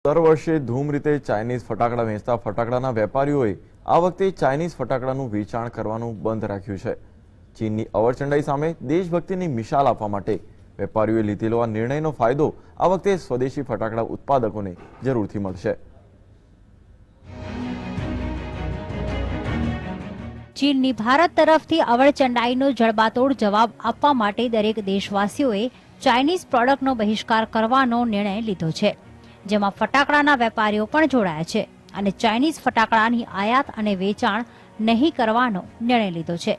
દર વર્ષે ધૂમ રીતે ચાઇનીઝ ફટાકડા વેચતા ફટાકડાના વેપારીઓએ આ વખતે ચાઇનીઝ ફટાકડાનું વેચાણ કરવાનું બંધ રાખ્યું છે। ચીનની અવરચંડાઈ સામે દેશભક્તિની મિસાલ આપવા માટે વેપારીઓએ લીધેલો આ નિર્ણયનો ફાયદો આ વખતે સ્વદેશી ફટાકડા ઉત્પાદકોને જરૂરથી મળશે। ચીનની ભારત તરફથી અવળચંડાઈનો જડબાતોડ જવાબ આપવા માટે દરેક દેશવાસીઓએ ચાઇનીઝ પ્રોડક્ટનો બહિષ્કાર કરવાનો નિર્ણય લીધો છે, જેમાં ફટાકડાના વેપારીઓ પણ જોડાયા છે અને ચાઇનીઝ ફટાકડાની આયાત અને વેચાણ નહીં કરવાનો નિર્ણય લીધો છે,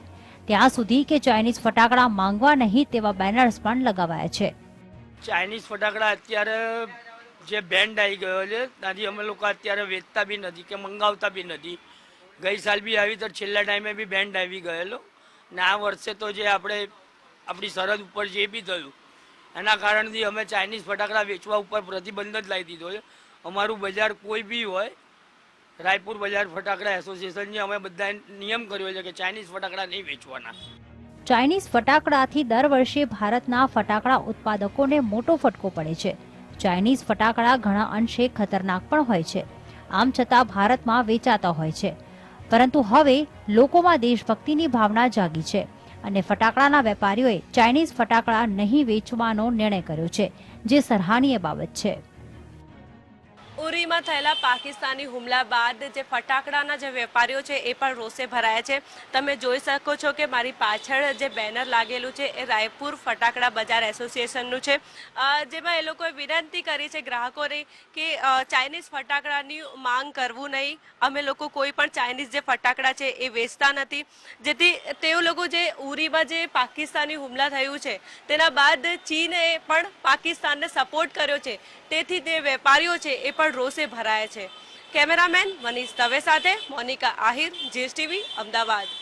ત્યાં સુધી કે ચાઇનીઝ ફટાકડા માંગવા નહીં તેવા બેનર્સ પણ લગાવાયા છે। ચાઇનીઝ ફટાકડા અત્યારે જે બેન્ડ આવી ગયો છે ત્યાંથી અમે લોકો અત્યારે વેચતા બી નથી કે મંગાવતા બી નથી। ગઈ સાલ બી આવી તો છેલ્લા ટાઈમે બી બેન્ડ આવી ગયેલો ને આ વર્ષે તો જે આપણી સરહદ ઉપર જે બી થયું એના કારણથી અમે ચાઇનીઝ ફટાકડા વેચવા ઉપર પ્રતિબંધ જ લાવી દીધો છે। અમારું બજાર કોઈ બી હોય, રાયપુર બજાર ફટાકડા એસોસિએશનની અમે બધા નિયમ કર્યો છે કે ચાઇનીઝ ફટાકડા નહીં વેચવાના। ચાઇનીઝ ફટાકડાથી દર વર્ષે ભારતના ફટાકડા ઉત્પાદકોને મોટો ફટકો પડે છે। ચાઇનીઝ ફટાકડા ઘણા અંશે ખતરનાક પણ હોય છે, આમ છતાં ભારતમાં વેચાતા હોય છે, પરંતુ હવે લોકોમાં દેશભક્તિની ભાવના જાગી છે અને ફટાકડાના વેપારીઓએ ચાઇનીઝ ફટાકડા નહીં વેચવાનો નિર્ણય કર્યો છે, જે સરાહનીય બાબત છે। ઉરીમાં થયેલા પાકિસ્તાની હુમલા બાદ જે ફટાકડાના જે વેપારીઓ છે એ પણ રોષે ભરાયા છે। તમે જોઈ શકો છો કે મારી પાછળ જે બેનર લાગેલું છે એ રાયપુર ફટાકડા બજાર એસોસિએશનનું છે, જેમાં એ લોકોએ વિનંતી કરી છે ગ્રાહકોને કે ચાઇનીઝ ફટાકડાની માંગ કરવું નહીં। અમે લોકો કોઈ પણ ચાઇનીઝ જે ફટાકડા છે એ વેચતા નથી, જેથી તેઓ લોકો જે ઉરીમાં જે પાકિસ્તાની હુમલા થયું છે તેના બાદ ચીને પણ પાકિસ્તાનને સપોર્ટ કર્યો છે, તેથી તે વેપારીઓ છે એ પણ રોષે ભરાયા છે। કેમેરામેન મનીષ દવે સાથે મોનિકા આહિર, GSTV, અમદાવાદ।